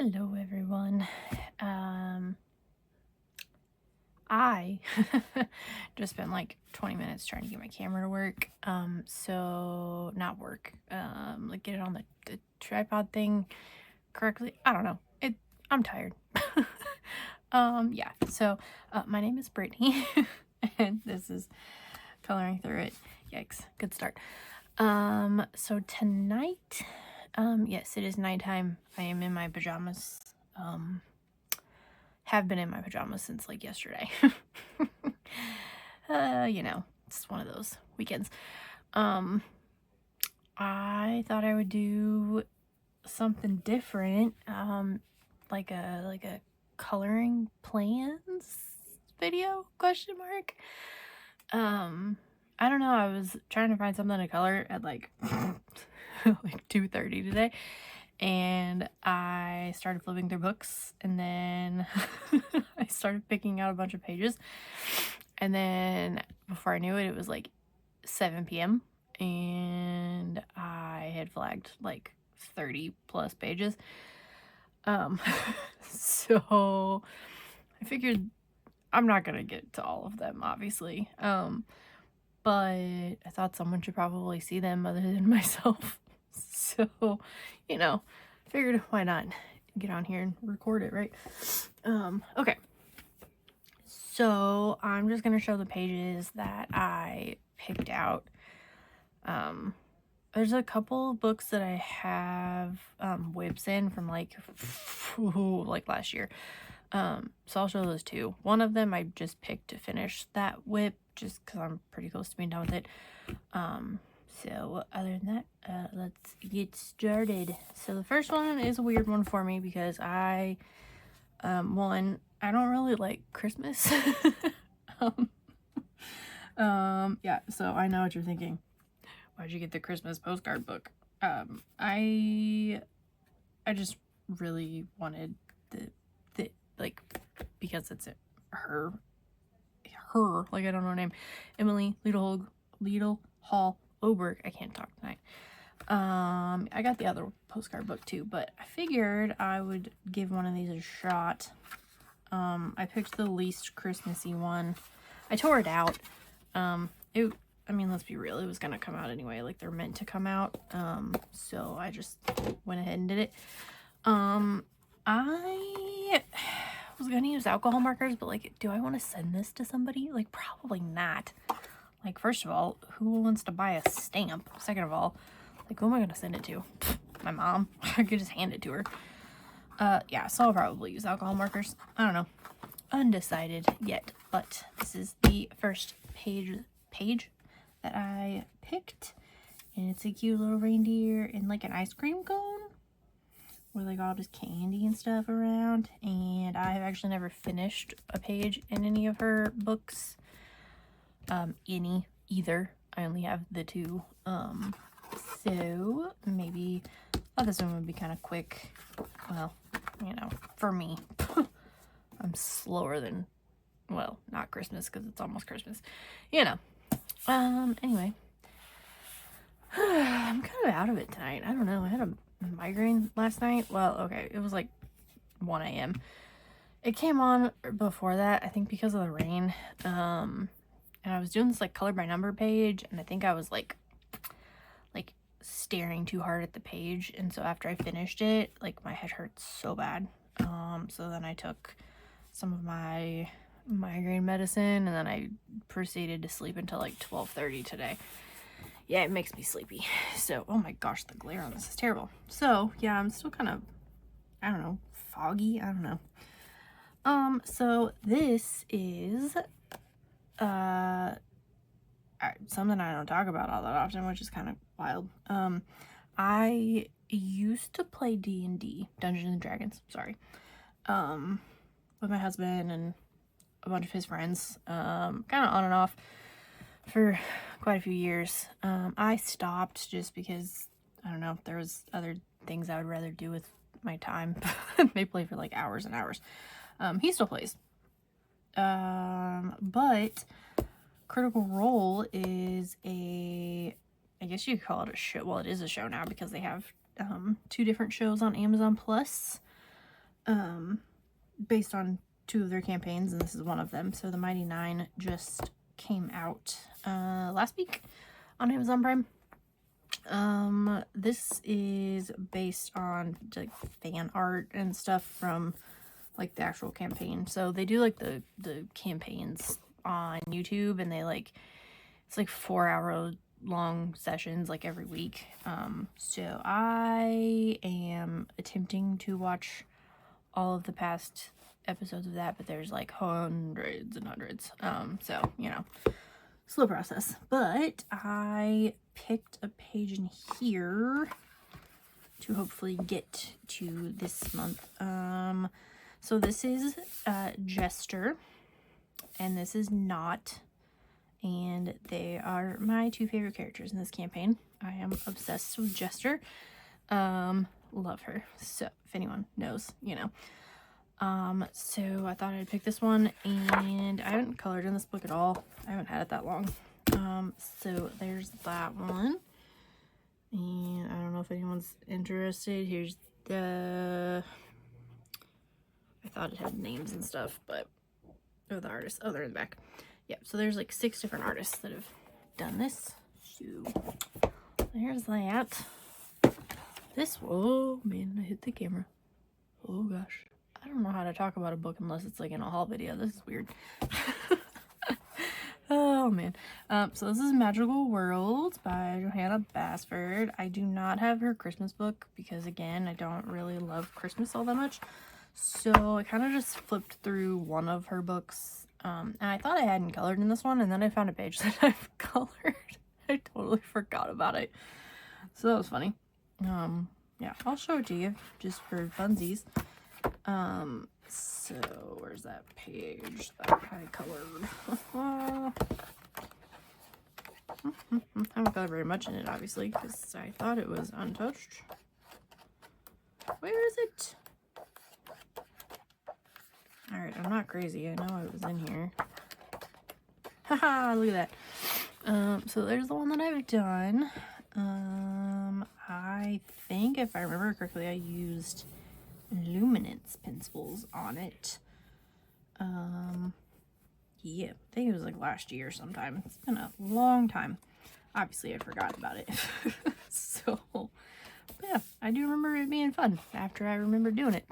Hello everyone. I just spent like 20 minutes trying to get my camera to work. So not work. Like get it on the tripod thing correctly. I don't know. I'm tired. Yeah. So my name is Brittany and this is Coloring Through It. Yikes. Good start. So tonight, yes, it is nighttime. I am in my pajamas. Have been in my pajamas since like yesterday. It's one of those weekends. I thought I would do something different, like a coloring plans video, question mark. I don't know, I was trying to find something to color at like like 2:30 today, and I started flipping through books, and then I started picking out a bunch of pages, and then before I knew it, it was like 7 p.m. and I had flagged like 30 plus pages. So I figured I'm not gonna get to all of them, obviously. But I thought someone should probably see them other than myself. So, figured why not get on here and record it, right? Okay. So I'm just gonna show the pages that I picked out. There's a couple of books that I have whips in from like last year. So I'll show those two. One of them I just picked to finish that whip just because I'm pretty close to being done with it. So other than that, let's get started. So the first one is a weird one for me because I don't really like Christmas. Yeah, so I know what you're thinking. Why'd you get the Christmas postcard book? I just really wanted the because it's her, like, I don't know her name, Emily Lidl Hall Oberg. I can't talk tonight. I got the other postcard book too, but I figured I would give one of these a shot. I picked the least Christmassy one. I tore it out. Let's be real, it was gonna come out anyway, like they're meant to come out. So I just went ahead and did it. I was gonna use alcohol markers, but like, do I want to send this to somebody? Like, probably not. Like, first of all, who wants to buy a stamp? Second of all, like, who am I gonna send it to? My mom. I could just hand it to her. Yeah, so I'll probably use alcohol markers. I don't know. Undecided yet, but this is the first page that I picked, and it's a cute little reindeer in like an ice cream cone with like all this candy and stuff around. And I have actually never finished a page in any of her books. Either. I only have the two. So maybe this one would be kind of quick. Well, for me. I'm slower than, well, not Christmas because it's almost Christmas. Anyway. I'm kind of out of it tonight. I don't know. I had a migraine last night. Well, okay. It was like 1 a.m. It came on before that, I think because of the rain. And I was doing this like color by number page, and I think I was like staring too hard at the page. And so after I finished it, like my head hurt so bad. So then I took some of my migraine medicine, and then I proceeded to sleep until like 12:30 today. Yeah, it makes me sleepy. So, oh my gosh, the glare on this is terrible. So yeah, I'm still kind of, I don't know, foggy. I don't know. So this is something I don't talk about all that often, which is kind of wild. I used to play D&D, Dungeons and Dragons, sorry, with my husband and a bunch of his friends, kind of on and off for quite a few years. I stopped just because, I don't know, there was other things I would rather do with my time. They play for like hours and hours. He still plays. But Critical Role is I guess you could call it a show. Well, it is a show now because they have 2 different shows on Amazon Plus. based on 2 of their campaigns, and this is one of them. So the Mighty Nine just came out last week on Amazon Prime. This is based on like fan art and stuff from like the actual campaign. So they do like the campaigns on YouTube, and they like, it's like 4-hour long sessions like every week. So I am attempting to watch all of the past episodes of that, but there's like hundreds and hundreds. So, you know, slow process. But I picked a page in here to hopefully get to this month. So this is Jester, and this is Not, and they are my 2 favorite characters in this campaign. I am obsessed with Jester. Love her. So if anyone knows, you know. So I thought I'd pick this one, and I haven't colored in this book at all. I haven't had it that long. So there's that one. And I don't know if anyone's interested. Here's the, I thought it had names and stuff, but, oh, the artists. Oh, they're in the back. Yeah, so there's like 6 different artists that have done this. So there's that. This, oh man, I hit the camera. Oh gosh. I don't know how to talk about a book unless it's like in a haul video. This is weird. Oh man. So this is Magical Worlds by Johanna Basford. I do not have her Christmas book because, again, I don't really love Christmas all that much. So I kind of just flipped through one of her books. And I thought I hadn't colored in this one, and then I found a page that I've colored. I totally forgot about it. So that was funny. Yeah, I'll show it to you just for funsies. So where's that page that I colored? I haven't colored very much in it, obviously, because I thought it was untouched. Where is it? Alright, I'm not crazy. I know it was in here. Haha, look at that. So there's the one that I've done. I think, if I remember correctly, I used luminance pencils on it. Yeah, I think it was like last year sometime. It's been a long time. Obviously I forgot about it. So, but yeah, I do remember it being fun after I remember doing it.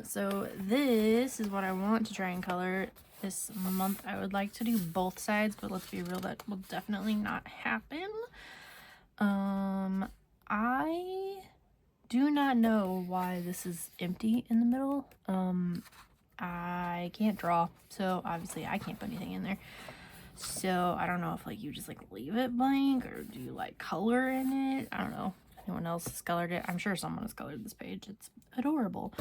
So this is what I want to try and color this month. I would like to do both sides, but let's be real, that will definitely not happen. I do not know why this is empty in the middle. I can't draw, so obviously I can't put anything in there. So I don't know if like you just like leave it blank, or do you like color in it? I don't know. Anyone else has colored it? I'm sure someone has colored this page. It's adorable.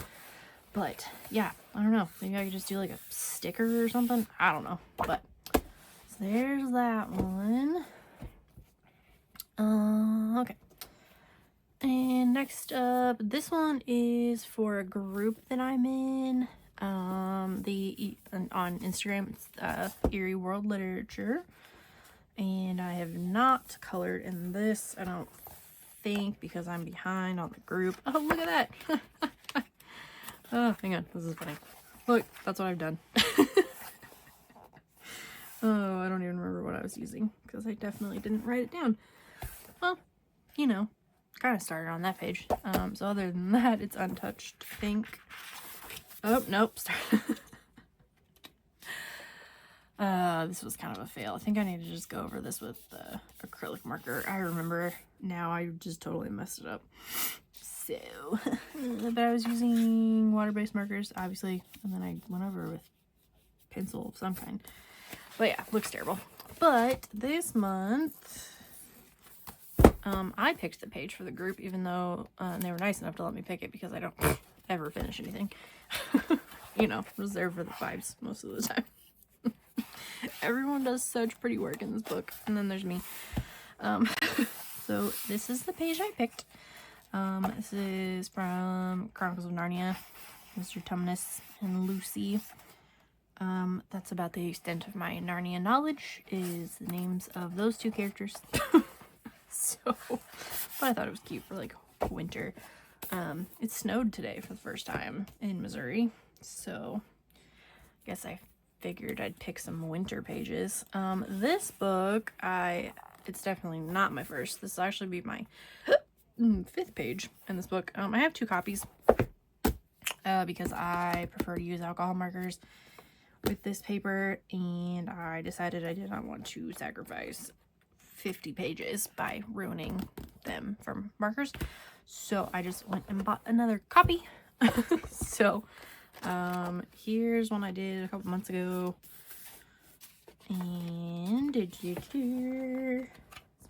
But yeah, I don't know. Maybe I could just do like a sticker or something. I don't know. But so there's that one. Okay. And next up, this one is for a group that I'm in. On Instagram, it's Eerie World Literature. And I have not colored in this, I don't think, because I'm behind on the group. Oh, look at that. Oh, hang on. This is funny. Look, that's what I've done. Oh, I don't even remember what I was using, because I definitely didn't write it down. Well, you know, kind of started on that page. So other than that, it's untouched, I think. Oh, nope. This was kind of a fail. I think I need to just go over this with the acrylic marker. I remember now, I just totally messed it up. So, but I was using water-based markers, obviously, and then I went over with pencil of some kind. But yeah, looks terrible. But this month, I picked the page for the group, even though they were nice enough to let me pick it, because I don't ever finish anything. You know, reserved for the vibes most of the time. Everyone does such pretty work in this book, and then there's me. So this is the page I picked. This is from Chronicles of Narnia, Mr. Tumnus and Lucy. That's about the extent of my Narnia knowledge, is the names of those 2 characters. So, but I thought it was cute for like winter. It snowed today for the first time in Missouri, so I guess I figured I'd pick some winter pages. This book, it's definitely not my first. This will actually be my 5th page in this book. I have 2 copies because I prefer to use alcohol markers with this paper, and I decided I did not want to sacrifice 50 pages by ruining them from markers. So I just went and bought another copy. So here's one I did a couple months ago. And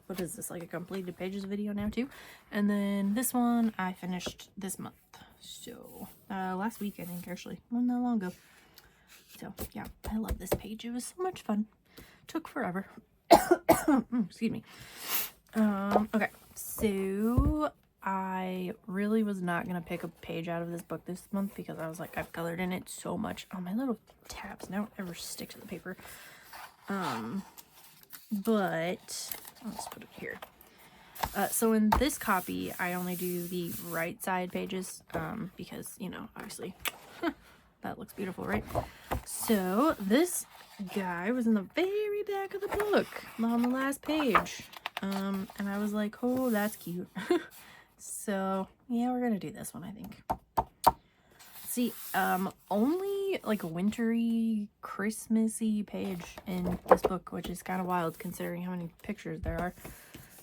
what is this, like a completed pages video now too? And then this one I finished this month. So last week, I think, actually, not that long ago. So yeah, I love this page. It was so much fun. Took forever. Excuse me. Okay, so I really was not gonna pick a page out of this book this month because I was like, I've colored in it so much. Oh, my little tabs don't ever stick to the paper. But let's put it here. So in this copy, I only do the right side pages, because, you know, obviously that looks beautiful, right? So this guy was in the very back of the book on the last page. And I was like, oh, that's cute. So yeah, we're gonna do this one, I think. See, only like a wintry, Christmassy page in this book, which is kind of wild considering how many pictures there are.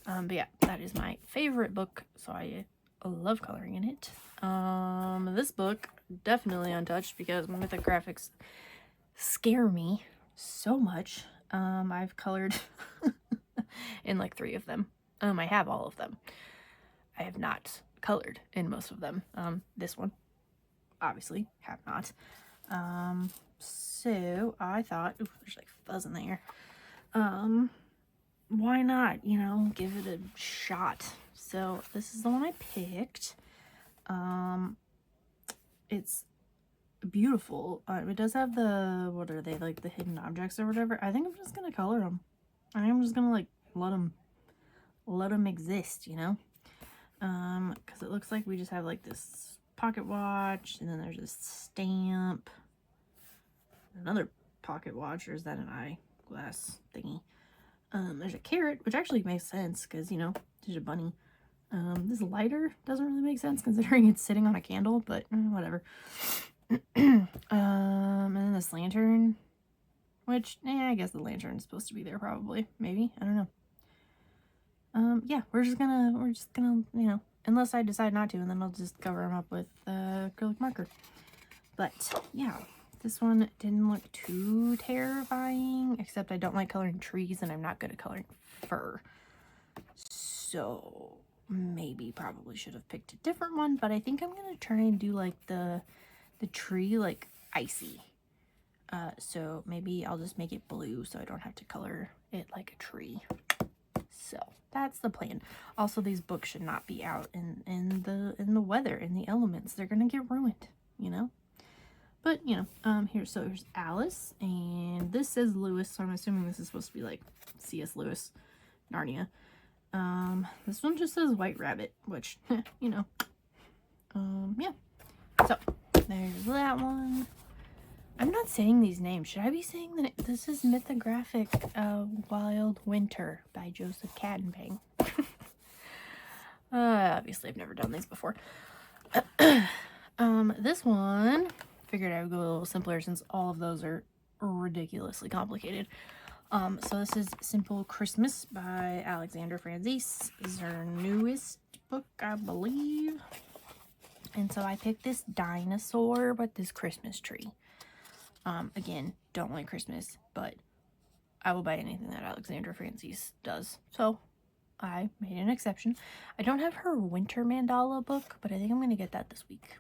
But yeah, that is my favorite book, so I love coloring in it. This book, definitely untouched because mythographics scare me so much. I've colored in like 3 of them. I have all of them. I have not colored in most of them. This one, obviously, have not. So I thought, ooh, there's like fuzz in there. Why not, you know, give it a shot? So this is the one I picked. It's beautiful. It does have the, what are they, like the hidden objects or whatever. I think I'm just gonna color them. I'm just gonna like let them exist, you know? Because it looks like we just have like this pocket watch, and then there's this stamp, another pocket watch, or is that an eyeglass thingy? There's a carrot, which actually makes sense because, you know, there's a bunny. This lighter doesn't really make sense considering it's sitting on a candle, but whatever. And then this lantern, which, I guess the lantern's supposed to be there probably, maybe, I don't know. Yeah, we're just gonna, you know, unless I decide not to, and then I'll just cover them up with acrylic marker. But yeah, this one didn't look too terrifying, except I don't like coloring trees and I'm not good at coloring fur. So maybe probably should have picked a different one, but I think I'm gonna try and do like the tree like icy. So maybe I'll just make it blue so I don't have to color it like a tree. So that's the plan. Also, these books should not be out in the weather, in the elements. They're gonna get ruined, you know. But you know, here's Alice, and this says Lewis, so I'm assuming this is supposed to be like C.S. Lewis, Narnia. This one just says White Rabbit, which you know. Yeah. So there's that one. I'm not saying these names. Should I be saying that this is Mythographic Wild Winter by Joseph Cattenbang? Obviously I've never done these before. This one, figured I would go a little simpler since all of those are ridiculously complicated. So this is Simple Christmas by Alexander Franzese. This is her newest book, I believe. And so I picked this dinosaur with this Christmas tree. Again, don't like Christmas, but I will buy anything that Alexander Franzese does. So I made an exception. I don't have her winter mandala book, but I think I'm going to get that this week.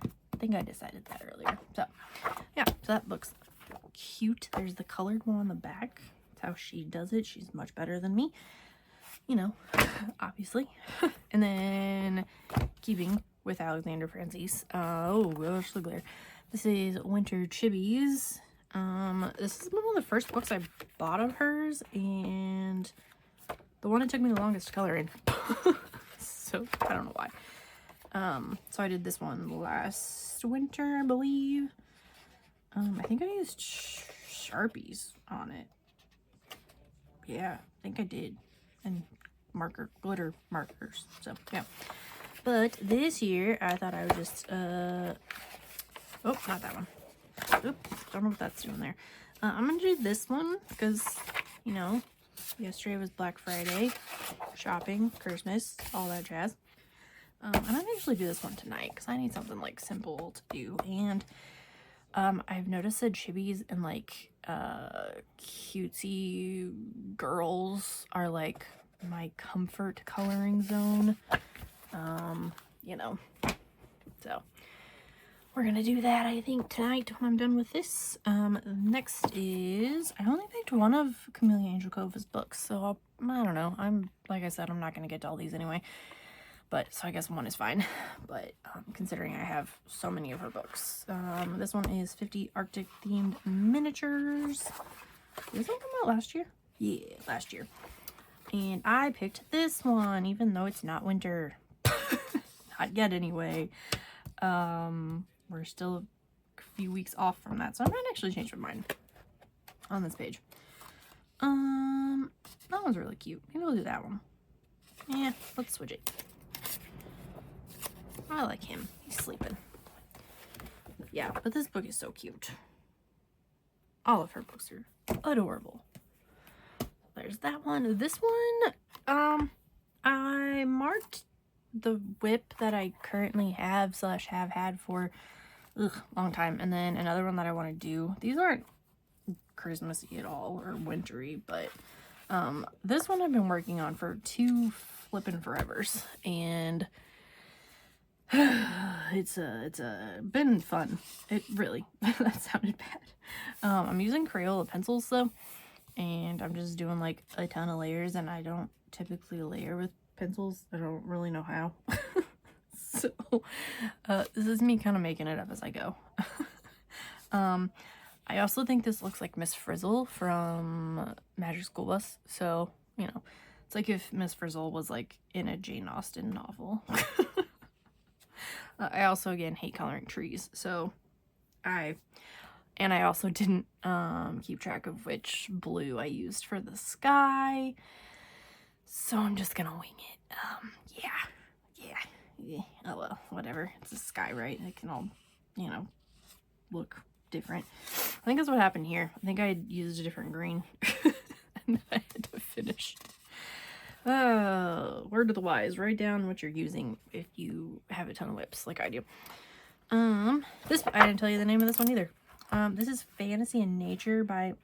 I think I decided that earlier. So yeah, so that book's cute. There's the colored one on the back. That's how she does it. She's much better than me, you know, obviously. And then keeping with Alexander Franzese. Oh gosh, look there. This is Winter Chibis. This is one of the first books I bought of hers, and the one it took me the longest to color in. So I don't know why. So I did this one last winter, I believe. I think I used Sharpies on it. Yeah, I think I did. And glitter markers. So, yeah. But this year, I thought I would just, oh, not that one. Oops, don't know what that's doing there. I'm gonna do this one because, you know, yesterday was Black Friday, shopping, Christmas, all that jazz. And I'm actually do this one tonight because I need something like simple to do. And I've noticed that chibis and like cutesy girls are like my comfort coloring zone. You know, so we're gonna do that, I think, tonight when I'm done with this. Next is, I only picked one of Camellia Angel Cove's books, so I don't know. Like I said, I'm not gonna get to all these anyway. But, so I guess one is fine. But, considering I have so many of her books. This one is 50 Arctic themed miniatures. Did this one come out last year? Yeah, last year. And I picked this one, even though it's not winter. Not yet, anyway. We're still a few weeks off from that, so I might actually change my mind on this page. That one's really cute. Maybe we'll do that one. Yeah, let's switch it. I like him. He's sleeping. Yeah, but this book is so cute. All of her books are adorable. There's that one. This one, I marked the whip that I currently have / have had for a long time, and then another one that I want to do. These aren't Christmassy at all or wintry, but this one I've been working on for 2 flippin' forevers, and it's been fun. It really, that sounded bad. I'm using Crayola pencils though, and I'm just doing like a ton of layers, and I don't typically layer with pencils. I don't really know how. So this is me kind of making it up as I go. I also think this looks like Miss Frizzle from Magic School Bus, so you know, it's like if Miss Frizzle was like in a Jane Austen novel. I also, again, hate coloring trees, so I also didn't keep track of which blue I used for the sky, so I'm just gonna wing it. Yeah. Oh well, whatever. It's a sky, right? It can all, you know, look different. I think that's what happened here. I think I had used a different green, and I had to finish. Word to the wise, write down what you're using if you have a ton of whips like I do. This, I didn't tell you the name of this one either. This is Fantasy and Nature by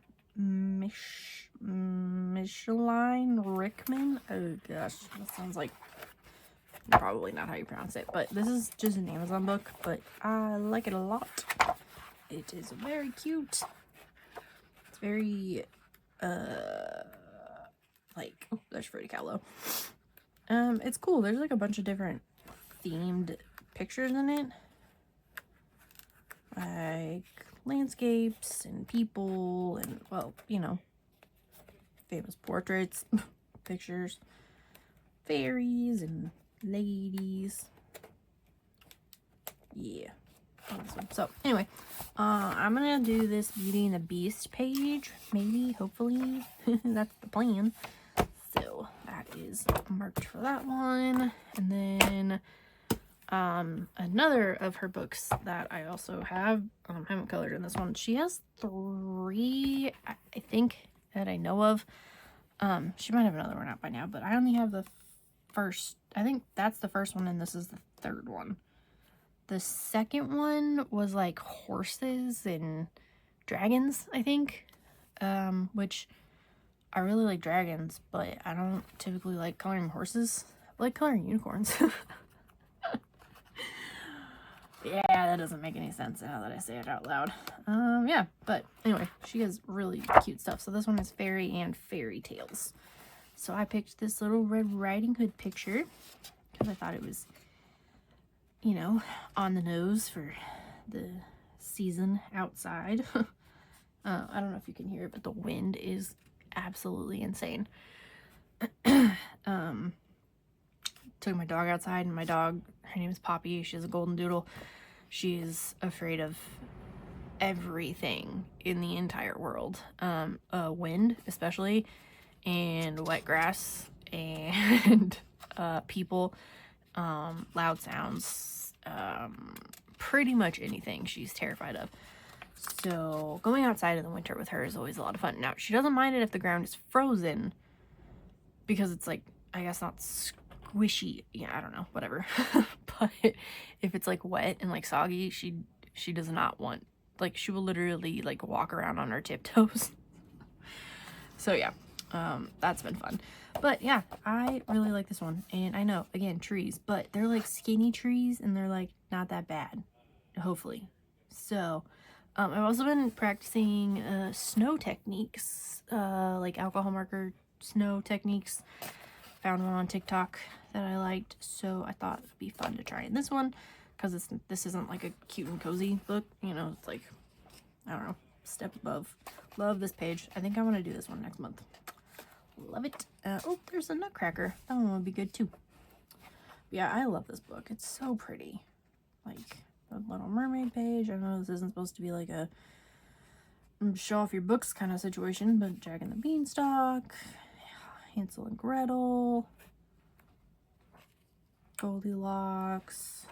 Micheline Rickman. Oh gosh, that sounds like probably not how you pronounce it, but this is just an Amazon book, but I like it a lot. It is very cute. It's very, like, oh, there's Fruity Callow. It's cool. There's like a bunch of different themed pictures in it. Like landscapes and people and, well, you know, famous portraits, pictures, fairies and ladies. Yeah. Awesome. So anyway, I'm gonna do this Beauty and the Beast page, maybe, hopefully. That's the plan. So that is marked for that one. And then another of her books that I also have, I haven't colored in this one. She has 3, I think, that I know of. She might have another one out by now, but I only have the first. I think that's the first one, and this is the 3rd one. The second one was like horses and dragons, I think, which I really like dragons, but I don't typically like coloring horses. I like coloring unicorns. Yeah, that doesn't make any sense now that I say it out loud. Yeah, but anyway, she has really cute stuff. So this one is fairy and fairy tales. So I picked this little Red Riding Hood picture because I thought it was, you know, on the nose for the season outside. I don't know if you can hear it, but the wind is absolutely insane. took my dog outside, and my dog, her name is Poppy, she's a golden doodle. She's afraid of everything in the entire world. Wind especially, and wet grass, and people, loud sounds, pretty much anything she's terrified of. So going outside in the winter with her is always a lot of fun. Now, she doesn't mind it if the ground is frozen, because it's like, I guess not squishy. Yeah, I don't know, whatever. But if it's like wet and like soggy, she does not want, like, she will literally like walk around on her tiptoes. So yeah, that's been fun. But yeah, I really like this one. And I know, again, trees, but they're like skinny trees, and they're like not that bad, hopefully. So I've also been practicing snow techniques, like alcohol marker snow techniques. Found one on TikTok that I liked, so I thought it'd be fun to try in this one, because this isn't like a cute and cozy book, you know, it's like, I don't know, step above. Love this page. I think I want to do this one next month. Love it. Oh, there's a nutcracker. That one would be good too. Yeah, I love this book. It's so pretty. Like the Little Mermaid page. I know this isn't supposed to be like a show off your books kind of situation, but Jack and the Beanstalk, Hansel and Gretel, Goldilocks,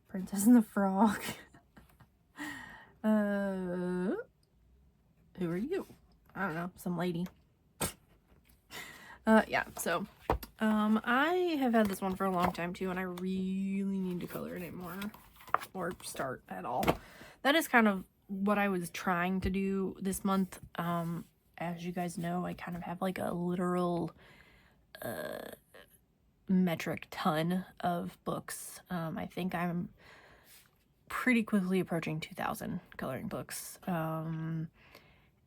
Princess and the Frog. Who are you? I don't know, some lady. Yeah, so I have had this one for a long time too, and I really need to color it more, or start at all. That is kind of what I was trying to do this month. As you guys know, I kind of have like a literal metric ton of books. I think I'm pretty quickly approaching 2,000 coloring books, and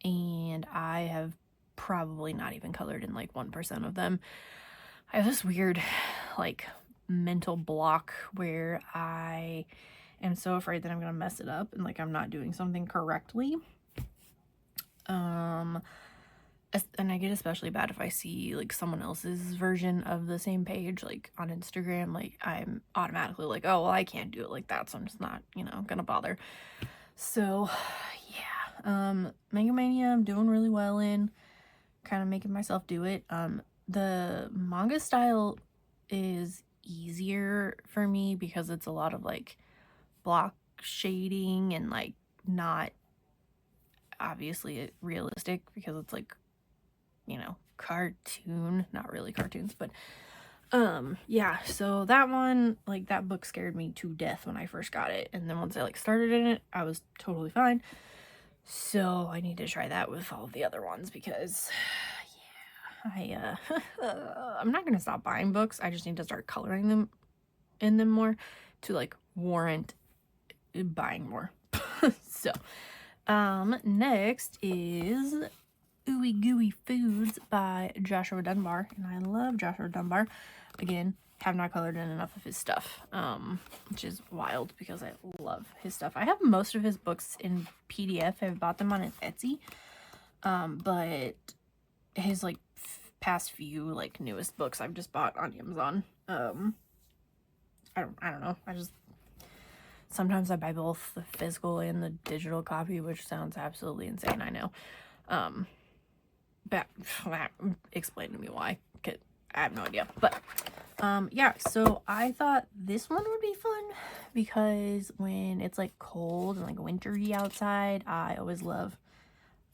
I have probably not even colored in like 1% of them. I have this weird like mental block where I am so afraid that I'm gonna mess it up and like I'm not doing something correctly. And I get especially bad if I see like someone else's version of the same page like on Instagram. Like I'm automatically like, oh well, I can't do it like that, so I'm just not, you know, gonna bother. So yeah, Mega Mania I'm doing really well in, kind of making myself do it. The manga style is easier for me because it's a lot of like block shading and like not obviously realistic, because it's like, you know, cartoon, not really cartoons, but yeah, so that one, like that book scared me to death when I first got it, and then once I like started in it, I was totally fine. So I need to try that with all of the other ones, because yeah, I'm not gonna stop buying books, I just need to start coloring them in them more to like warrant buying more. So next is Ooey Gooey Foods by Joshua Dunbar, and I love Joshua Dunbar. Again, have not colored in enough of his stuff, which is wild because I love his stuff. I have most of his books in PDF. I've bought them on his Etsy, but his like past few like newest books I've just bought on Amazon. I don't know. Sometimes I buy both the physical and the digital copy, which sounds absolutely insane, I know. But explain to me why, 'cause I have no idea. But yeah, so I thought this one would be fun because when it's like cold and like wintry outside, I always love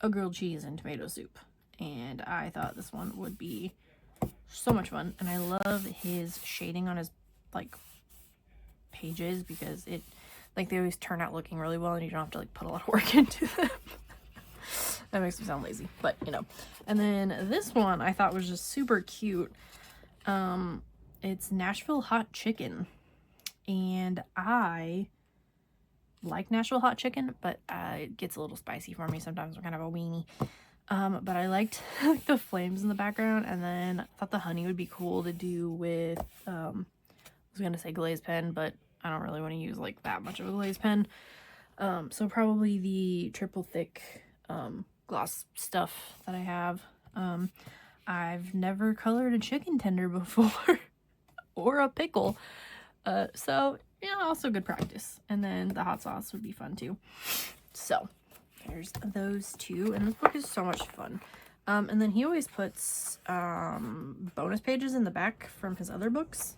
a grilled cheese and tomato soup, and I thought this one would be so much fun. And I love his shading on his like pages, because it like they always turn out looking really well and you don't have to like put a lot of work into them. That makes me sound lazy, but you know. And then this one I thought was just super cute. It's Nashville Hot Chicken, and I like Nashville Hot Chicken, but it gets a little spicy for me sometimes. I'm kind of a weenie. But I liked like the flames in the background, and then I thought the honey would be cool to do with I was gonna say glaze pen, but I don't really want to use like that much of a glaze pen. So probably the triple thick gloss stuff that I have. I've never colored a chicken tender before. or a pickle. So yeah, also good practice. And then the hot sauce would be fun too. So there's those two, and this book is so much fun. And then he always puts bonus pages in the back from his other books.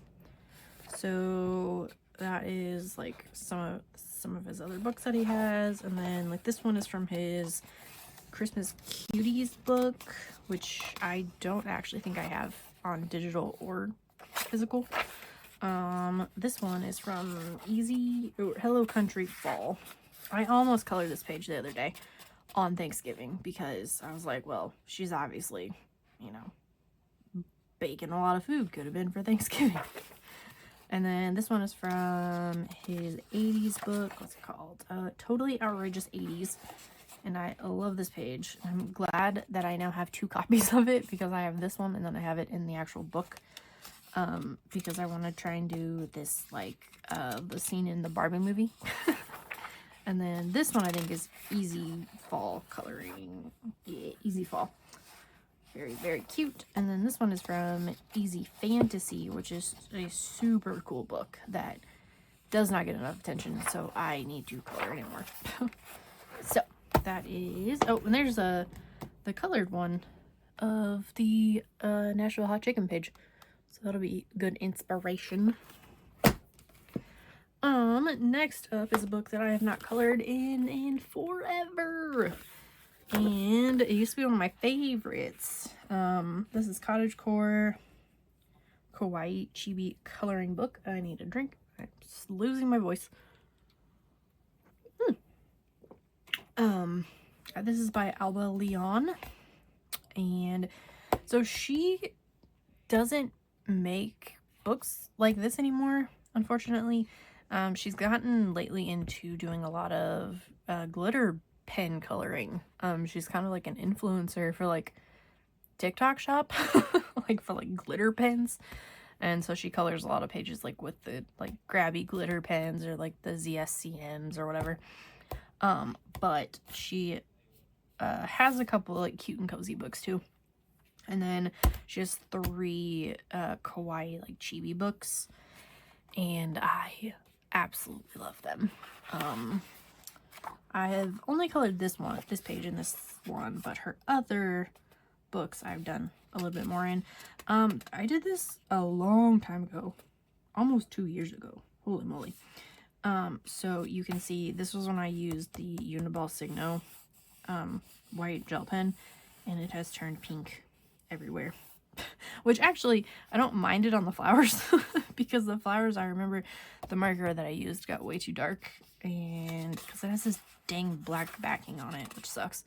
So that is like some of his other books that he has, and then like this one is from his Christmas Cuties book, which I don't actually think I have on digital or physical. This one is from Hello Country Fall. I almost colored this page the other day on Thanksgiving because I was like, well, she's obviously, you know, baking a lot of food. Could have been for Thanksgiving. And then this one is from his 80s book. What's it called? Totally Outrageous 80s. And I love this page. I'm glad that I now have 2 copies of it because I have this one and then I have it in the actual book. Because I want to try and do this, like, the scene in the Barbie movie. And then this one I think is easy fall coloring. Yeah, easy fall. Very, very cute. And then this one is from Easy Fantasy, which is a super cool book that does not get enough attention, so I need to color anymore. So that is, oh, and there's the colored one of the Nashville Hot Chicken page, so that'll be good inspiration. Next up is a book that I have not colored in forever. And it used to be one of my favorites. This is Cottagecore Kawaii Chibi coloring book. I need a drink. I'm just losing my voice. This is by Alba Leon. And so she doesn't make books like this anymore, unfortunately. She's gotten lately into doing a lot of glitter pen coloring. She's kind of like an influencer for like TikTok shop, like for like glitter pens. And so she colors a lot of pages like with the like grabby glitter pens or like the ZSCMs or whatever. But she has a couple like cute and cozy books too. And then she has 3 kawaii like chibi books, and I absolutely love them. I have only colored this page and this one, but her other books I've done a little bit more in. I did this a long time ago, almost 2 years ago. Holy moly. So you can see this was when I used the Uniball Signo white gel pen, and it has turned pink everywhere. Which actually, I don't mind it on the flowers because the flowers, I remember the marker that I used got way too dark, and because it has this dang black backing on it, which sucks.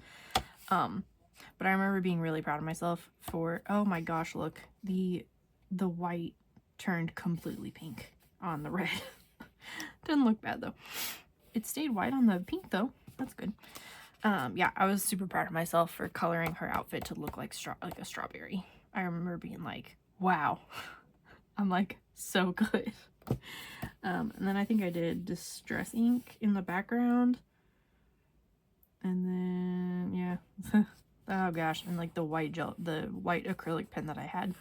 But I remember being really proud of myself for, oh my gosh, look, the white turned completely pink on the red. Didn't look bad though. It stayed white on the pink though. That's good. Yeah, I was super proud of myself for coloring her outfit to look like a strawberry. I remember being like, wow, I'm like so good. And then I think I did Distress ink in the background. And then, yeah. Oh gosh, and like the white acrylic pen that I had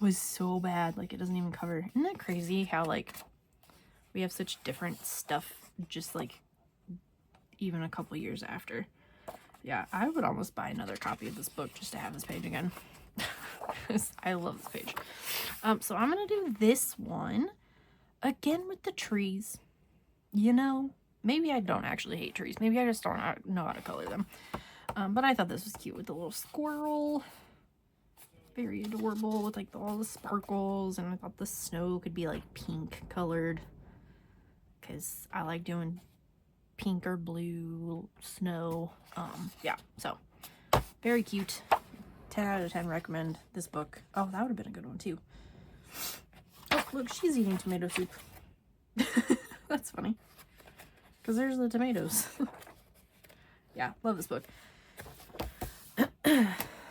was so bad. Like it doesn't even cover. Isn't that crazy how like we have such different stuff just like even a couple years after. Yeah, I would almost buy another copy of this book just to have this page again. I love this page. So I'm gonna do this one again with the trees. You know, maybe I don't actually hate trees. Maybe I just don't know how to color them. But I thought this was cute with the little squirrel. Very adorable with like all the sparkles, and I thought the snow could be like pink colored because I like doing pink or blue snow. Yeah, so very cute. 10 out of 10 recommend this book. Oh, that would have been a good one too. Oh, look, she's eating tomato soup. That's funny. Because there's the tomatoes. Yeah, love this book.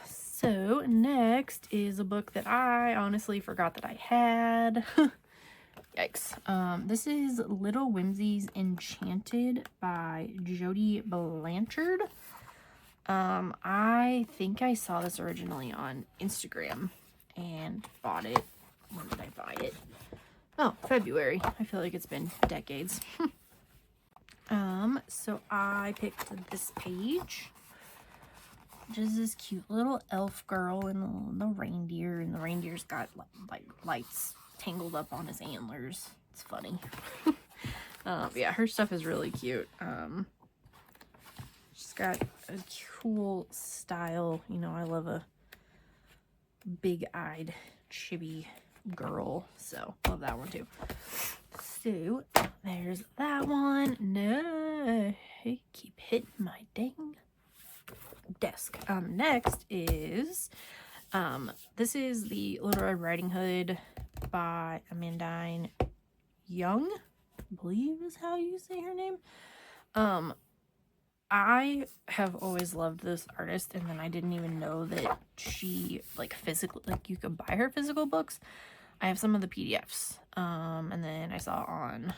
So, next is a book that I honestly forgot that I had. Yikes. This is Little Whimsies Enchanted by Jody Blanchard. I think I saw this originally on Instagram and bought it when did I buy it? Oh, February. I feel like it's been decades. So I picked this page, which is this cute little elf girl and the reindeer, and the reindeer's got like lights tangled up on his antlers. It's funny. Yeah, her stuff is really cute. She's got a cool style. You know, I love a big-eyed chibi girl, so love that one too. So there's that one. No, I keep hitting my dang desk. Next is this is the Little Red Riding Hood by Amandine Young, I believe is how you say her name. I have always loved this artist, and then I didn't even know that she you could buy her physical books. I have some of the PDFs, and then I saw on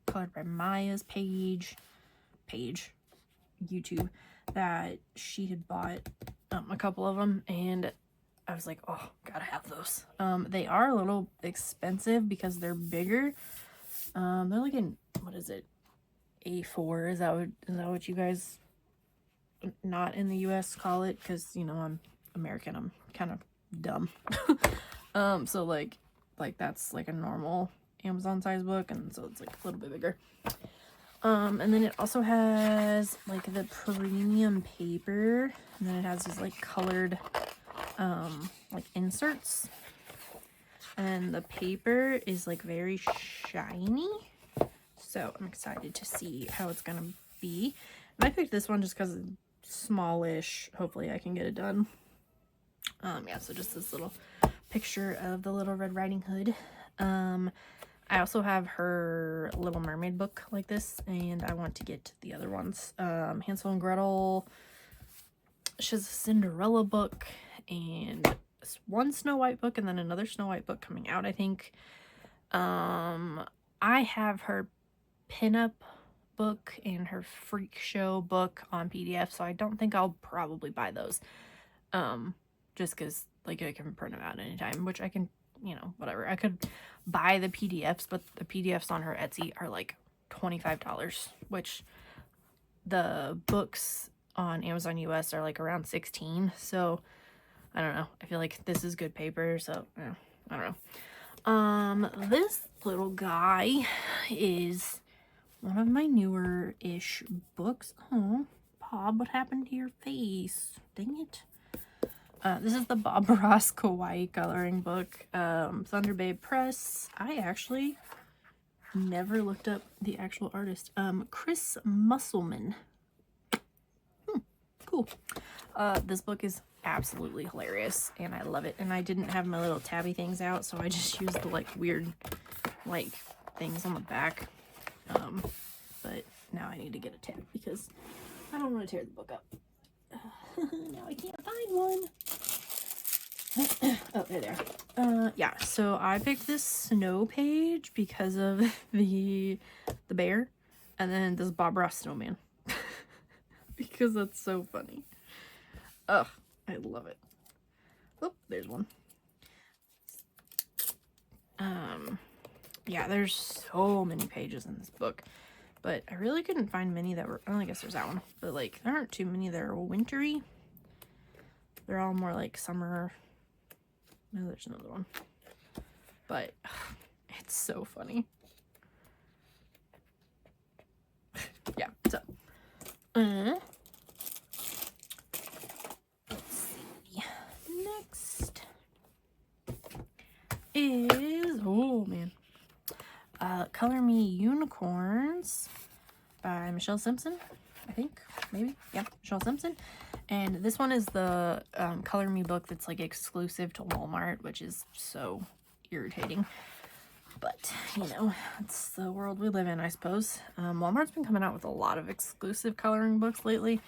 Colored by Maya's page YouTube that she had bought a couple of them, and I was like, oh, gotta have those. They are a little expensive because they're bigger. They're like in, what is it, A4? Is that what you guys not in the US call it? Because, you know, I'm American, I'm kind of dumb. So like that's like a normal Amazon size book, and so it's like a little bit bigger. And then it also has like the premium paper, and then it has these like colored like inserts, and the paper is like very shiny, so I'm excited to see how it's gonna be. And I picked this one just because it's smallish. Hopefully I can get it done. Yeah, so just this little picture of the Little Red Riding Hood. I also have her Little Mermaid book like this, and I want to get the other ones. Hansel and Gretel. She has a Cinderella book, and one Snow White book, and then another Snow White book coming out, I think. I have her pinup book and her Freak Show book on PDF, so I don't think I'll probably buy those. Just because, like, I can print them out anytime, which I can, you know, whatever. I could buy the PDFs, but the PDFs on her Etsy are like $25, which the books on Amazon US are like around $16. So I don't know. I feel like this is good paper, so yeah, I don't know. This little guy is one of my newer-ish books. Oh, Bob, what happened to your face? Dang it. This is the Bob Ross Kawaii coloring book, Thunder Babe Press. I actually never looked up the actual artist. Chris Musselman. Cool. This book is absolutely hilarious, and I love it. And I didn't have my little tabby things out, so I just used the like weird like things on the back. But now I need to get a tab because I don't want to tear the book up. Now I can't find one. Oh, there they are. Yeah, so I picked this snow page because of the bear, and then this Bob Ross snowman. Because that's so funny. Ugh, I love it. Oh, there's one. Yeah, there's so many pages in this book, but I really couldn't find many that were, I guess there's that one, but like there aren't too many that are wintry. They're all more like summer. No, there's another one, but it's so funny. Yeah, so let's see. Next is, oh man, Color Me Unicorns by Michelle Simpson, I think, maybe, yeah, Michelle Simpson. And this one is the Color Me book that's like exclusive to Walmart, which is so irritating. But, you know, it's the world we live in, I suppose. Walmart's been coming out with a lot of exclusive coloring books lately.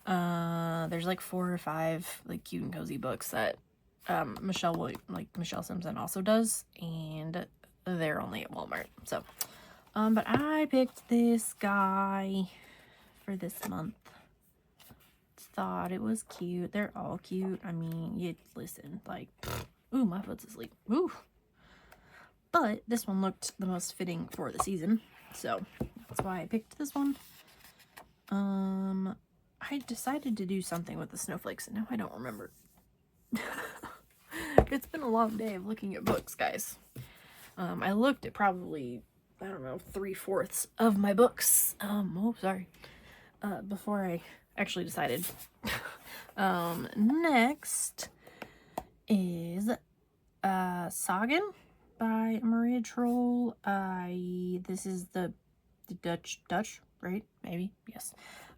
There's like 4 or 5 like cute and cozy books that Michelle Simpson also does, and they're only at Walmart. So, but I picked this guy for this month. Thought it was cute. They're all cute. I mean, you listen, like, ooh, my foot's asleep. Ooh, But this one looked the most fitting for the season, so that's why I picked this one. I decided to do something with the snowflakes, and now I don't remember. It's been a long day of looking at books, guys. I looked at probably, I don't know, 3/4 of my books. Before I actually decided. Next is Sagen by Maria Troll. This is the Dutch, right? Maybe, yes.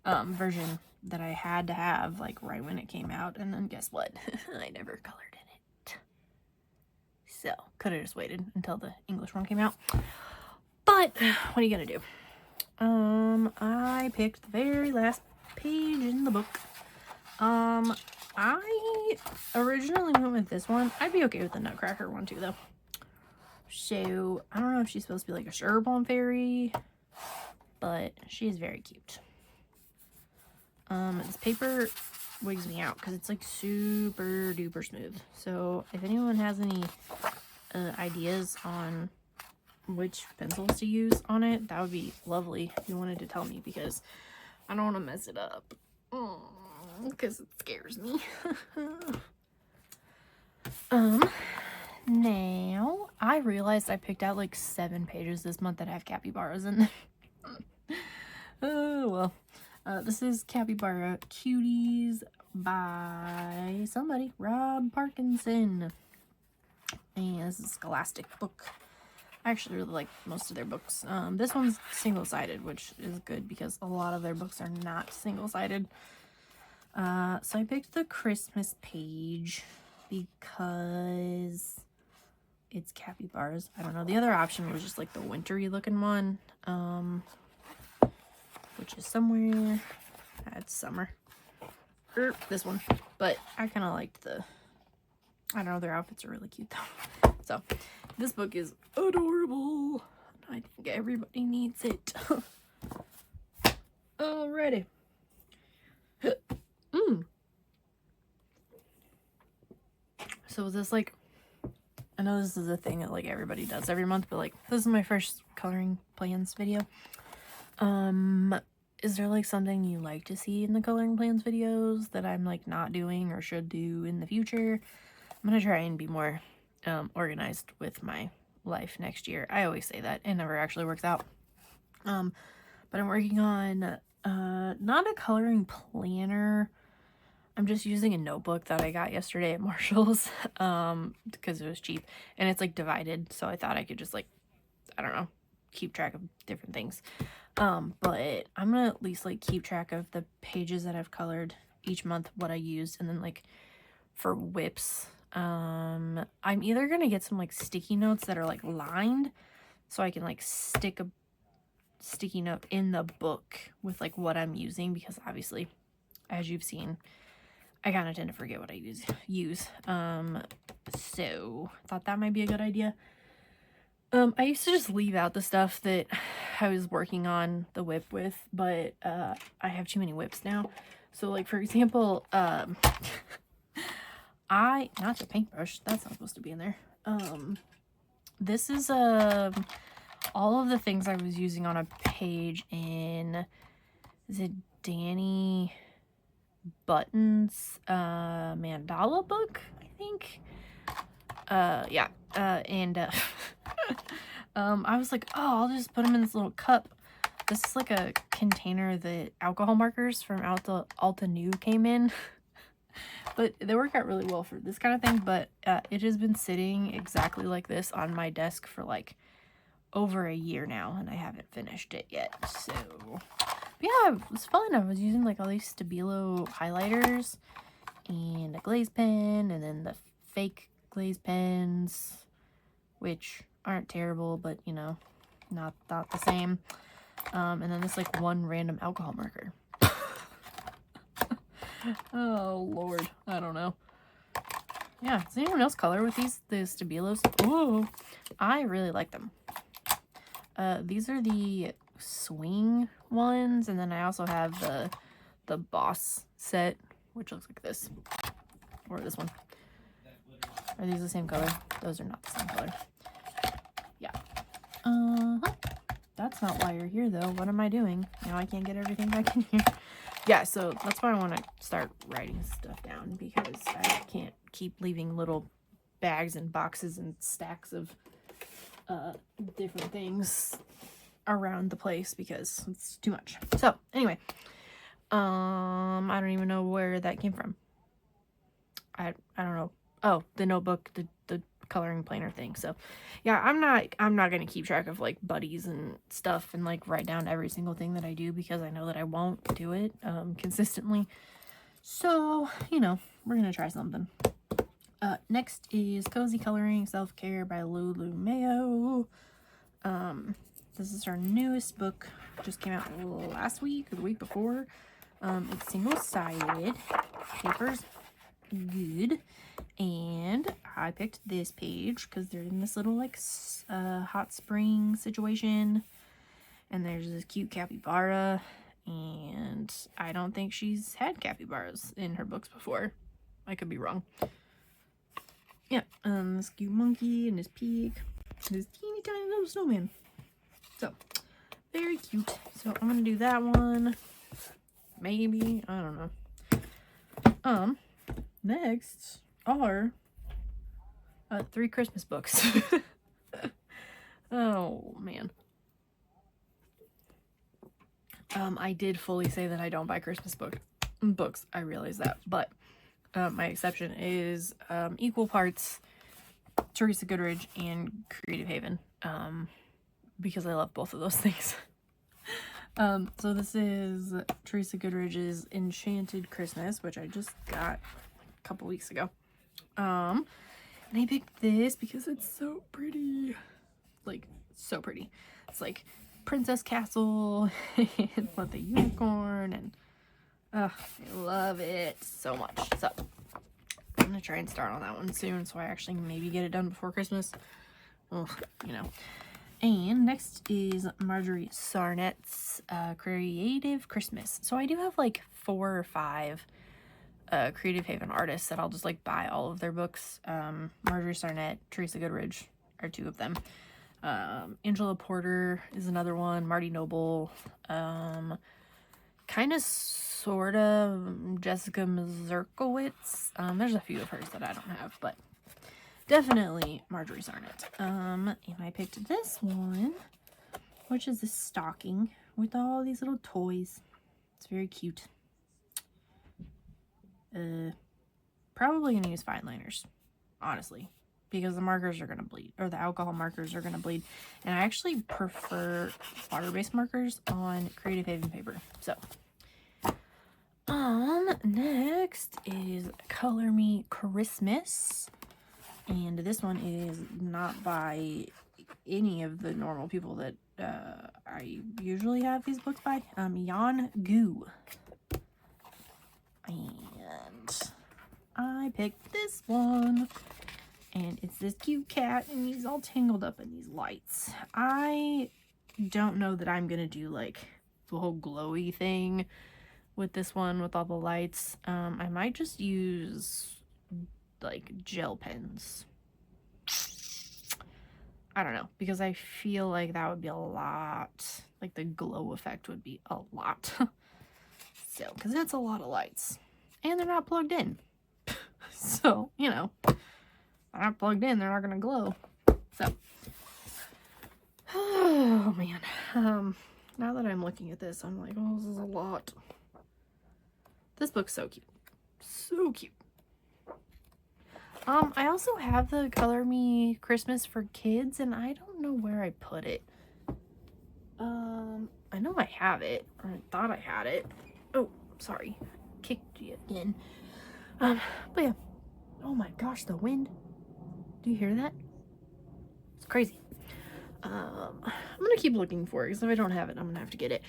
Version that I had to have like right when it came out, and then guess what? I never colored in it. So, could have just waited until the English one came out. But what are you gonna do? I picked the very last page in the book. I originally went with this one. I'd be okay with the Nutcracker one too, though. So, I don't know if she's supposed to be like a sugar plum fairy, but she is very cute. This paper wigs me out because it's like super duper smooth. So, if anyone has any ideas on which pencils to use on it, that would be lovely if you wanted to tell me, because I don't want to mess it up. Because it scares me. Now, I realized I picked out like 7 pages this month that have capybaras in them. Oh, well. This is Capybara Cuties by somebody, Rob Parkinson. And this is a Scholastic book. I actually really like most of their books. This one's single-sided, which is good because a lot of their books are not single-sided. So I picked the Christmas page because it's capybaras. I don't know. The other option was just like the wintry looking one, which is somewhere. It's summer. This one. But I kind of liked the, I don't know, their outfits are really cute though. So this book is adorable. I think everybody needs it. Alrighty. So this, like, I know this is a thing that like everybody does every month, but like this is my first coloring plans video. Is there like something you like to see in the coloring plans videos that I'm like not doing or should do in the future? I'm gonna try and be more organized with my life next year. I always say that, it never actually works out. But I'm working on not a coloring planner. I'm just using a notebook that I got yesterday at Marshall's because it was cheap, and it's like divided, so I thought I could just like, I don't know, keep track of different things. But I'm gonna at least like keep track of the pages that I've colored each month, what I used, and then like for whips, I'm either gonna get some like sticky notes that are like lined so I can like stick a sticky note in the book with like what I'm using, because obviously, as you've seen, I kind of tend to forget what I use. So thought that might be a good idea. I used to just leave out the stuff that I was working on the whip with, but I have too many whips now. So like, for example, not the paintbrush, that's not supposed to be in there. This is all of the things I was using on a page in, is it Danny Button's mandala book, I think. Yeah. I was like, oh, I'll just put them in this little cup. This is like a container that alcohol markers from Alta New came in. But they work out really well for this kind of thing. But it has been sitting exactly like this on my desk for like over a year now, and I haven't finished it yet. So yeah, it was fun. I was using like all these Stabilo highlighters and a glaze pen, and then the fake glaze pens, which aren't terrible, but you know, not the same. And then this like one random alcohol marker. Oh Lord, I don't know. Yeah, does anyone else color with the Stabilos? Oh, I really like them. These are the swing ones, and then I also have the boss set, which looks like this, or this one. Are these the same color? Those are not the same color. that's not why you're here, though. What am I doing? Now I can't get everything back in here. Yeah, so that's why I want to start writing stuff down, because I can't keep leaving little bags and boxes and stacks of different things around the place, because it's too much. So anyway, I don't even know where that came from. I don't know. Oh, the notebook, the coloring planner thing. So yeah, I'm not gonna keep track of like buddies and stuff and like write down every single thing that I do, because I know that I won't do it consistently. So, you know, we're gonna try something. Next is Cozy Coloring Self-Care by Lulu Mayo. This is her newest book. Just came out last week or the week before. It's single-sided. Paper's good. And I picked this page because they're in this little like hot spring situation. And there's this cute capybara. And I don't think she's had capybaras in her books before. I could be wrong. Yeah, this cute monkey and his pig. This teeny tiny little snowman. So, very cute. So I'm gonna do that one. Maybe. I don't know. Next are 3 Christmas books. Oh man. I did fully say that I don't buy Christmas books. I realize that, but my exception is equal parts Teresa Goodridge and Creative Haven, because I love both of those things. So this is Teresa Goodridge's Enchanted Christmas, which I just got a couple weeks ago. And I picked this because it's so pretty. Like, so pretty. It's like Princess Castle and with the unicorn, and I love it so much. So I'm gonna try and start on that one soon, so I actually maybe get it done before Christmas. Oh, you know. And next is Marjorie Sarnett's Creative Christmas. So I do have like 4 or 5 Creative Haven artists that I'll just like buy all of their books. Marjorie Sarnett, Teresa Goodridge are 2 of them. Angela Porter is another one. Marty Noble. Kind of sort of Jessica Mazurkowitz. There's a few of hers that I don't have, but definitely Marjorie Sarnett. And I picked this one, which is a stocking with all these little toys. It's very cute. Probably gonna use fine liners, honestly, because the markers are gonna bleed, or the alcohol markers are gonna bleed, and I actually prefer water-based markers on Creative Haven paper. So next is Color Me Christmas, and this one is not by any of the normal people that I usually have these books by. Jan Gu. And I picked this one, and it's this cute cat, and he's all tangled up in these lights. I don't know that I'm gonna do like the whole glowy thing with this one with all the lights. I might just use like gel pens. I don't know, because I feel like that would be a lot, like the glow effect would be a lot. So, because that's a lot of lights, and they're not plugged in. So, you know, they're not plugged in, they're not gonna glow. So, oh man. Now that I'm looking at this, I'm like, oh, this is a lot. This book's so cute. So cute. I also have the Color Me Christmas for Kids, and I don't know where I put it. I know I have it, or I thought I had it. Oh, sorry. Kicked you again. But yeah. Oh my gosh, the wind. Do you hear that? It's crazy. I'm gonna keep looking for it, because if I don't have it, I'm gonna have to get it.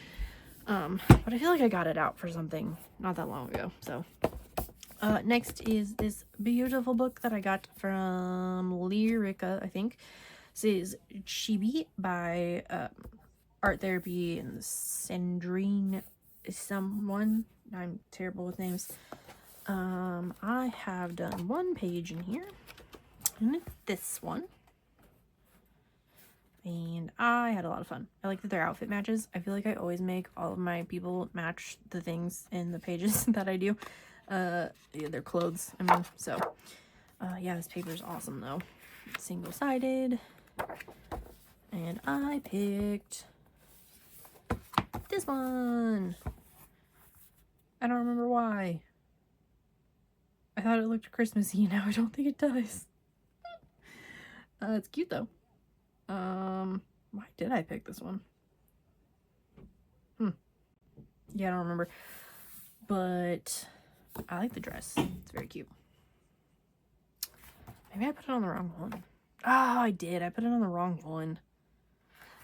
But I feel like I got it out for something not that long ago, so. Next is this beautiful book that I got from Lyrica, I think. This is Chibi by Art Therapy and Sandrine someone. I'm terrible with names. I have done 1 page in here, and it's this one. and I had a lot of fun. I like that their outfit matches. I feel like I always make all of my people match the things in the pages that I do. Yeah, their clothes, I mean, so. Yeah, this paper is awesome, though. It's single-sided. And I picked this one. I don't remember why. I thought it looked Christmassy. Now I don't think it does. It's cute, though. Why did I pick this one? Yeah, I don't remember. But I like the dress. It's very cute. Maybe I put it on the wrong one. Oh, I did. I put it on the wrong one.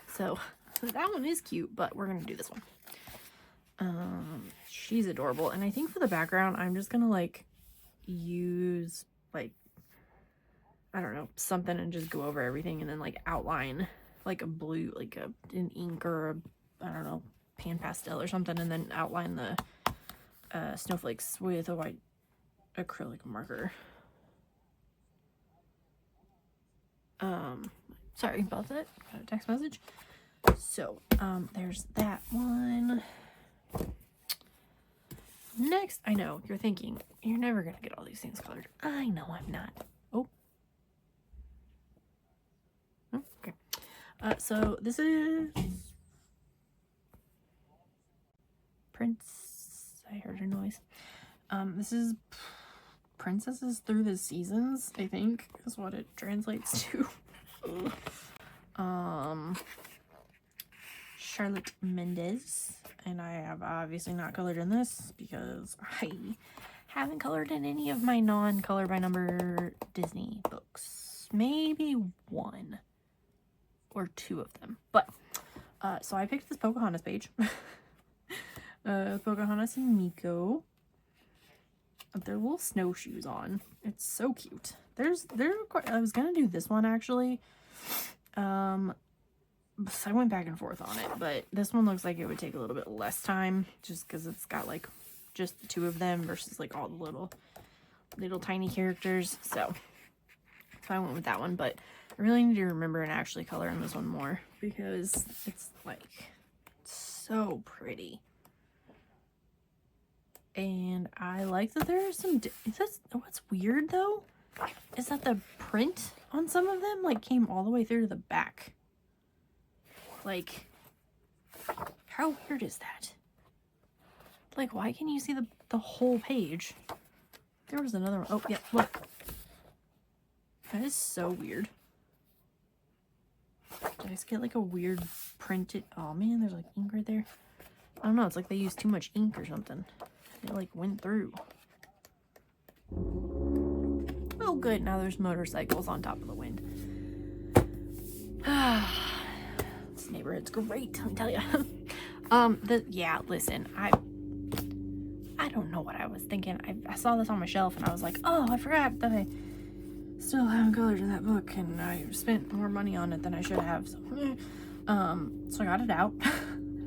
So that one is cute, but we're gonna do this one. She's adorable, and I think for the background, I'm just gonna like use like, I don't know, something and just go over everything, and then like outline like a blue, like an ink or a, I don't know, pan pastel or something, and then outline the snowflakes with a white acrylic marker. Sorry about that. Got a text message. So, there's that one. Next, I know, you're thinking, you're never gonna get all these things colored. I know I'm not. Oh. Okay. So this is I heard a noise. This is Princesses Through the Seasons, I think, is what it translates to. Charlotte Mendez, and I have obviously not colored in this because I haven't colored in any of my non-color by number Disney books. Maybe one or two of them, but so I picked this Pocahontas page. Pocahontas and Miko with their little snowshoes on. It's so cute. I was gonna do this one actually. So I went back and forth on it, but this one looks like it would take a little bit less time just because it's got like just the two of them versus like all the little tiny characters. So I went with that one, but I really need to remember and actually color in this one more because it's like so pretty. And I like that there are some, what's weird though, is that the print on some of them like came all the way through to the back. Like, how weird is that? Like, why can you see the whole page? There was another one. Oh, yeah, look. That is so weird. Did I just get like a weird printed... Oh man, there's like ink right there. I don't know, it's like they used too much ink or something. It like went through. Oh good, now there's motorcycles on top of the wind. This neighborhood's great, let me tell you. Yeah, listen, I don't know what I was thinking. I saw this on my shelf and I was like, oh, I forgot that I still haven't colored in that book and I spent more money on it than I should have. So I got it out.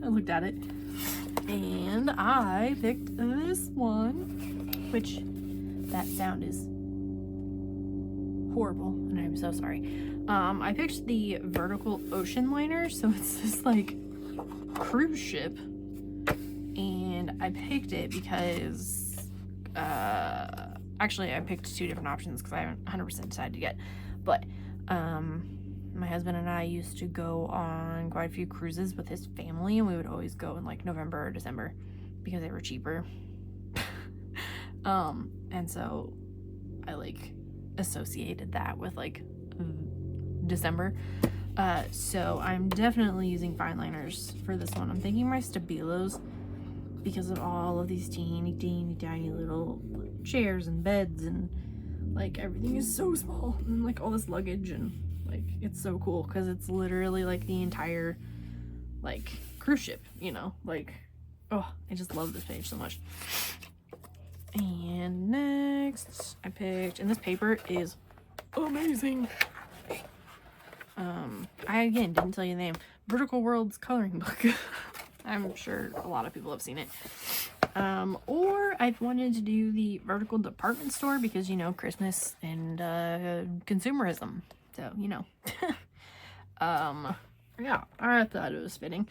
I looked at it and I picked this one, which that sound is horrible and I'm so sorry. I picked the vertical ocean liner, so it's this like cruise ship, and I picked it because actually I picked two different options because I haven't 100% decided yet, but my husband and I used to go on quite a few cruises with his family, and we would always go in like November or December because they were cheaper. And so I like associated that with like December. So I'm definitely using fine liners for this one. I'm thinking my Stabilos because of all of these teeny tiny little chairs and beds, and like everything is so small, and like all this luggage, and like it's so cool because it's literally like the entire like cruise ship, you know, like, oh, I just love this page so much. And next I picked, and this paper is amazing. I again didn't tell you the name. Vertical Worlds coloring book. I'm sure a lot of people have seen it. Or I've wanted to do the vertical department store because, you know, Christmas and consumerism. So, you know. Yeah, I thought it was fitting.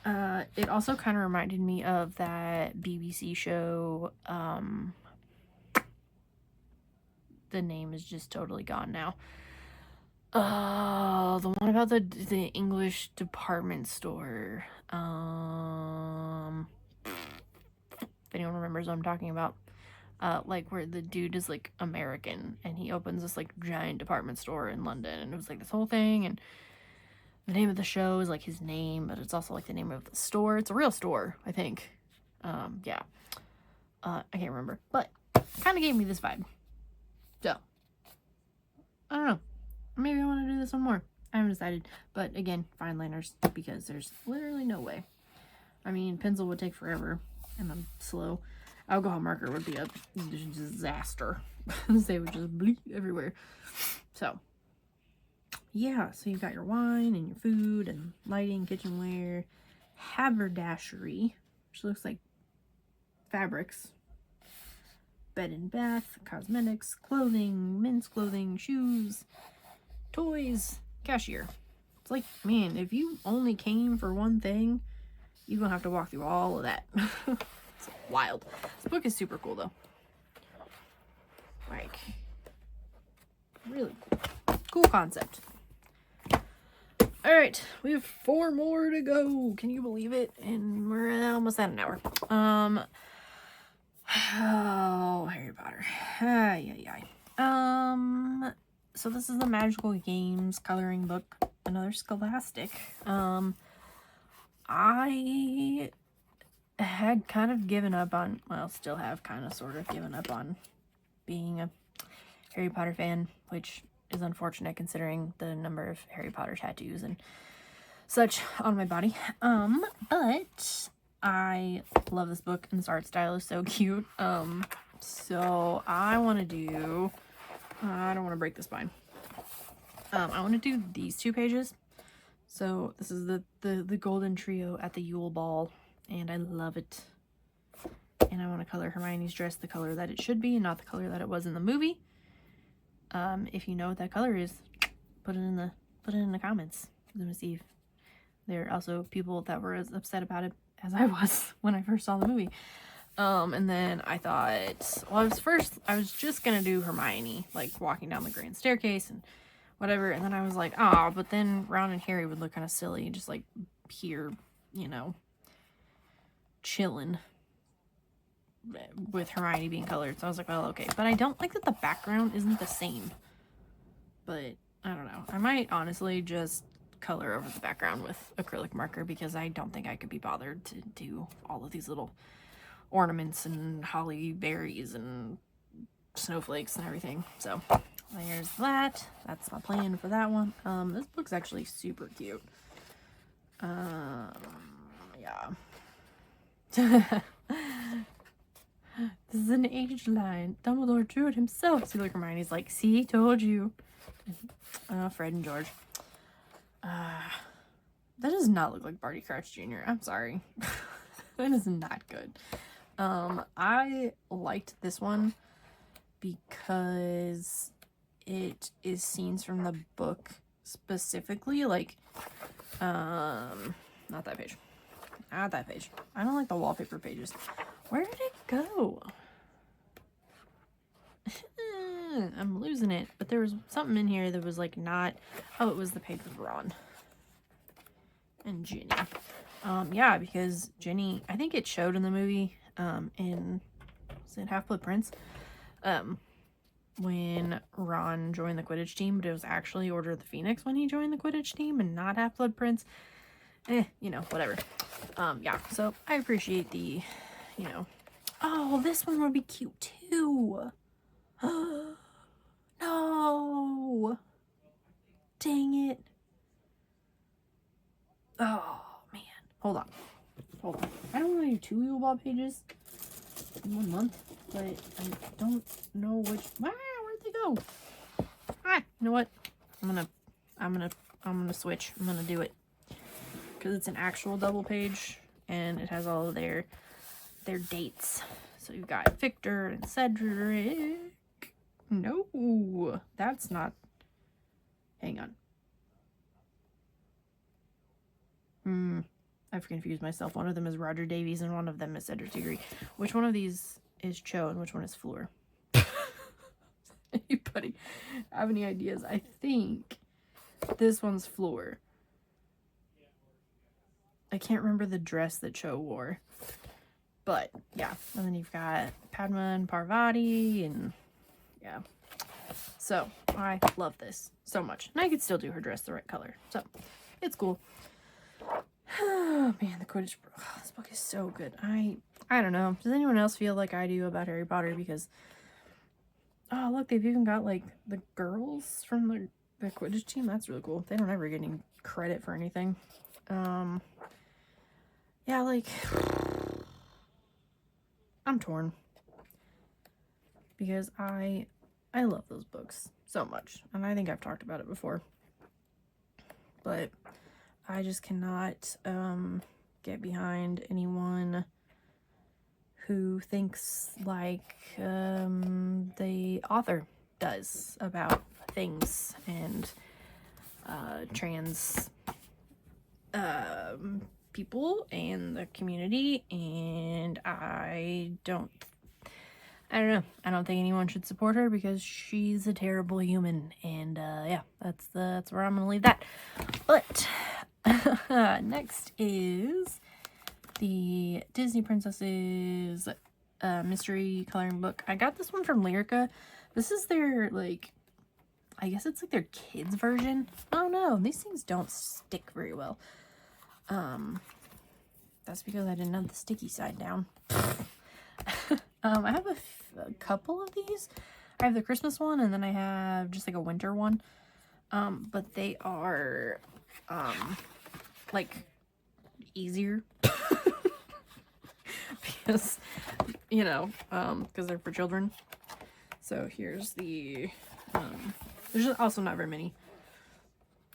It also kind of reminded me of that BBC show, the name is just totally gone now. The one about the English department store. If anyone remembers what I'm talking about. Like where the dude is like American and he opens this like giant department store in London, and it was like this whole thing, and the name of the show is like his name, but it's also like the name of the store. It's a real store, I think. Yeah. I can't remember, but kind of gave me this vibe. So, I don't know. Maybe I want to do this one more. I haven't decided, but again, fine liners, because there's literally no way. I mean, pencil would take forever, and I'm slow. Alcohol marker would be a disaster. They would just bleed everywhere. So, yeah, so you've got your wine and your food and lighting, kitchenware, haberdashery, which looks like fabrics, bed and bath, cosmetics, clothing, men's clothing, shoes, toys, cashier. It's like, man, if you only came for one thing, you're gonna have to walk through all of that. It's wild. This book is super cool, though. Like, really cool concept. All right, we have 4 more to go. Can you believe it? And we're almost at an hour. Oh, Harry Potter. So this is the Magical Games coloring book, another Scholastic. I had kind of given up on, well, still have kind of sort of given up on being a Harry Potter fan, which is unfortunate considering the number of Harry Potter tattoos and such on my body. But I love this book, and this art style is so cute. So I want to do, I don't want to break the spine. I want to do these 2 pages. So this is the golden trio at the Yule Ball, and I love it. And I want to color Hermione's dress the color that it should be, and not the color that it was in the movie. If you know what that color is, put it in the comments. Let me see if there are also people that were as upset about it as I was when I first saw the movie. And then I thought, well, I was just gonna do Hermione, like walking down the grand staircase and whatever, and then I was like, ah, but then Ron and Harry would look kind of silly, just like here, you know, chilling with Hermione being colored. So I was like, well, okay, but I don't like that the background isn't the same. But I don't know, I might honestly just color over the background with acrylic marker, because I don't think I could be bothered to do all of these little ornaments and holly berries and snowflakes and everything. So there's that. That's my plan for that one. This book's actually super cute. Yeah. This is an age line. Dumbledore drew it himself. So Hermione's like, see, told you. Fred and George. That does not look like Barty Crouch Jr. I'm sorry. That is not good. I liked this one because it is scenes from the book specifically, like, not that page. Not that page. I don't like the wallpaper pages. Where did it go? I'm losing it. But there was something in here that was like not... Oh, it was the page with Ron and Ginny. Yeah, because Ginny... I think it showed in the movie, in... Was it Half-Blood Prince? When Ron joined the Quidditch team, but it was actually Order of the Phoenix when he joined the Quidditch team and not Half-Blood Prince. You know, whatever. Yeah, so I appreciate the, you know... Oh, this one would be cute too. No! Dang it. Oh, man. Hold on. I don't want to do 2 Yule Ball pages in 1 month, but I don't know which... Wow, where'd they go? Ah, you know what? I'm gonna switch. I'm gonna do it. Because it's an actual double page, and it has all of their dates. So you've got Victor and Cedric. No, that's not... Hang on. I've confused myself. One of them is Roger Davies and one of them is Cedric Diggory. Which one of these is Cho and which one is Fleur? Anybody have any ideas? I think this one's Fleur. I can't remember the dress that Cho wore. But, yeah. And then you've got Padma and Parvati, and, yeah. So, I love this so much. And I could still do her dress the right color. So, it's cool. Oh, man, the Quidditch... Oh, this book is so good. I don't know. Does anyone else feel like I do about Harry Potter? Because... Oh, look, they've even got, like, the girls from the Quidditch team. That's really cool. They don't ever get any credit for anything. Yeah, like... I'm torn. Because I love those books so much. And I think I've talked about it before. But I just cannot get behind anyone who thinks like the author does about things and trans people and the community, and I don't know. I don't think anyone should support her because she's a terrible human, and yeah, that's where I'm gonna leave that. But next is the Disney Princesses mystery coloring book. I got this one from Lyrica. This is their, like, I guess it's like their kids version. Oh no, these things don't stick very well. That's because I didn't have the sticky side down. I have a couple of these. I have the Christmas one, and then I have just like a winter one. But they are, like, easier. Because, you know, because they're for children. So here's the, there's also not very many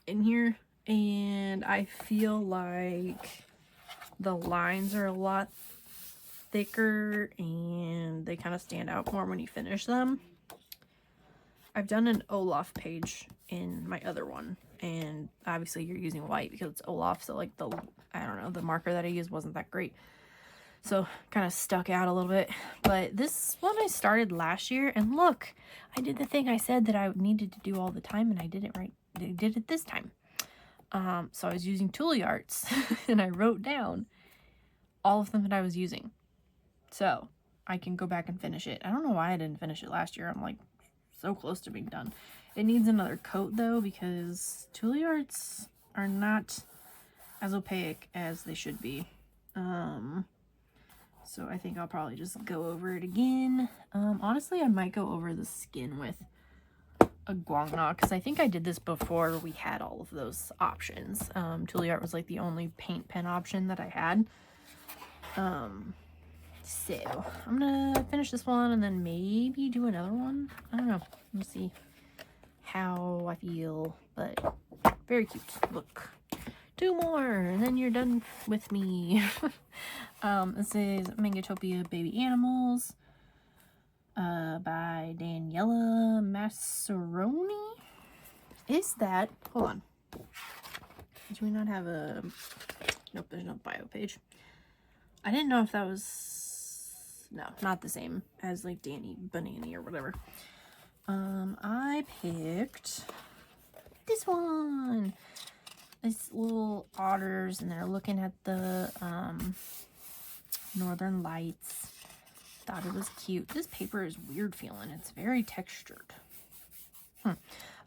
in here. And I feel like the lines are a lot thicker and they kind of stand out more when you finish them. I've done an Olaf page in my other one, and obviously you're using white because it's Olaf, so like the, I don't know, the marker that I used wasn't that great. So kind of stuck out a little bit. But this one I started last year, and look, I did the thing I said that I needed to do all the time, and I did it right. I did it this time. So I was using Toolie Arts, and I wrote down all of them that I was using. So I can go back and finish it. I don't know why I didn't finish it last year. I'm like so close to being done. It needs another coat though, because Toolie Arts are not as opaque as they should be. So I think I'll probably just go over it again. Honestly, I might go over the skin with a Guangna, because I think I did this before we had all of those options. Toolie Art was like the only paint pen option that I had. So I'm gonna finish this one and then maybe do another one. I don't know. Let me see how I feel, but very cute. Look, 2 more and then you're done with me. This is Mangatopia Baby Animals by Daniela Masseroni. Is that, hold on, do we not have a, nope, there's no bio page. I didn't know if that was, no, not the same as like Danny Banani or whatever. I picked this one. These little otters, and they're looking at the Northern Lights. Thought it was cute. This paper is weird feeling. It's very textured.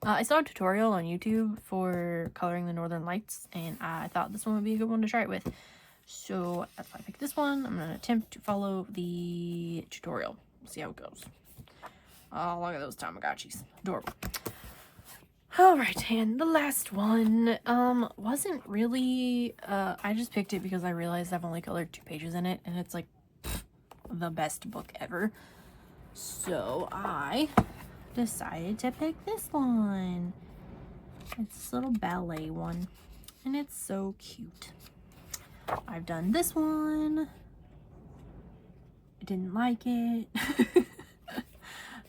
I saw a tutorial on YouTube for coloring the Northern Lights, and I thought this one would be a good one to try it with. So that's why I picked this one. I'm going to attempt to follow the tutorial. See how it goes. Oh, look at those Tamagotchis. Adorable. Alright, and the last one, wasn't really, I just picked it because I realized I've only colored 2 pages in it, and it's like the best book ever. So I decided to pick this one. It's this little ballet one, and it's so cute. I've done this one. I didn't like it.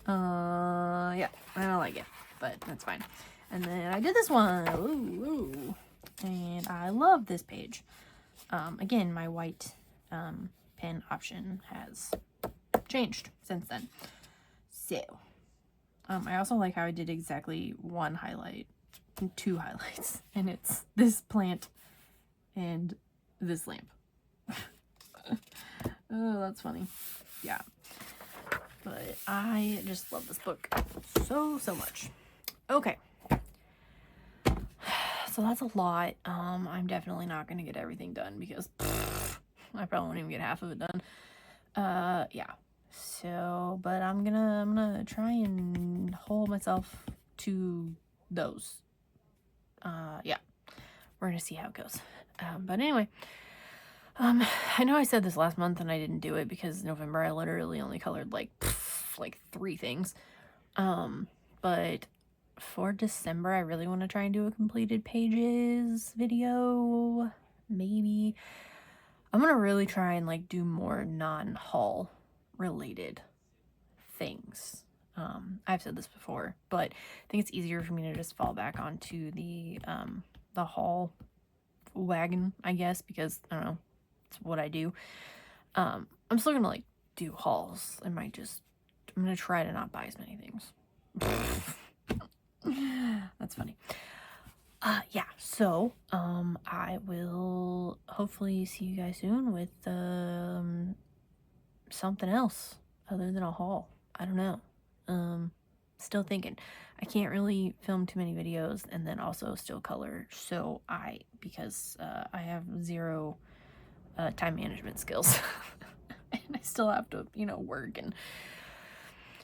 Yeah, I don't like it, but that's fine. And then I did this one. Ooh. And I love this page. Again, my white pen option has changed since then. So, I also like how I did exactly one highlight and 2 highlights. And it's this plant and this lamp. Oh, that's funny. Yeah. But I just love this book so much. Okay. So that's a lot. I'm definitely not going to get everything done because I probably won't even get half of it done. Yeah. So, but I'm gonna try and hold myself to those. Yeah. We're gonna see how it goes. But anyway, I know I said this last month and I didn't do it because November I literally only colored like 3 things. But for December, I really want to try and do a completed pages video. Maybe. I'm going to really try and like do more non-haul related things. I've said this before, but I think it's easier for me to just fall back onto the haul wagon, I guess, because I don't know, it's what I do. I'm still going to like do hauls. I'm going to try to not buy as many things. That's funny. Yeah, so, I will hopefully see you guys soon with, something else other than a haul. I don't know. Still thinking. I can't really film too many videos and then also still color, so because I have 0, time management skills. And I still have to, work and,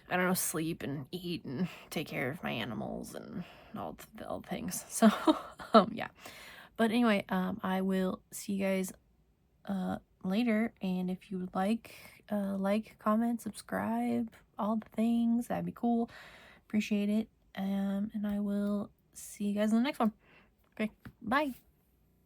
I don't know, sleep and eat and take care of my animals and all the things. So, yeah. But anyway, I will see you guys later. And if you would like, comment, subscribe, all the things, that'd be cool. Appreciate it. And I will see you guys in the next one. Okay, bye.